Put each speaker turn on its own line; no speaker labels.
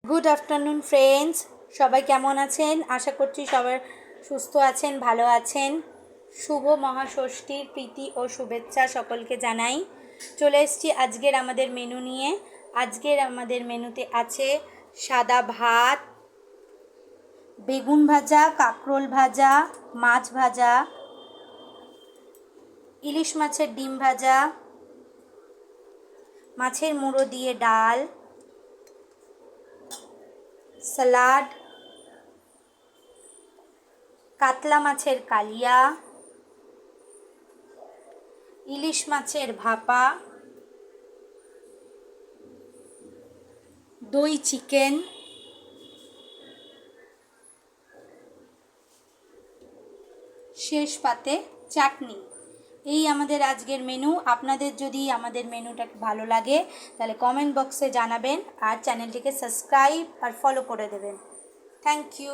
Good afternoon friends, সবাই কেমন আছেন? আশা করছি সবাই সুস্থ আছেন, ভালো আছেন। শুভ মহাষষ্ঠীর প্রীতি ও শুভেচ্ছা সকলকে জানাই। চলে এসেছি আজকের আমাদের মেনু নিয়ে। আজকের আমাদের মেনুতে আছে সাদা ভাত, বেগুন ভাজা, কাঁকরোল ভাজা, মাছ ভাজা, ইলিশ মাছের ডিম ভাজা, মাছের মুড়ো দিয়ে ডাল, স্যালাড, কাতলা মাছের কালিয়া, ইলিশ মাছের ভাপা, দই চিকেন, শেষ পাতে চাটনি। এই আমাদের আজকের মেনু। আপনাদের যদি আমাদের মেনুটা ভালো লাগে তাহলে কমেন্ট বক্সে জানাবেন আর চ্যানেলটিকে সাবস্ক্রাইব আর ফলো করে দেবেন। Thank you.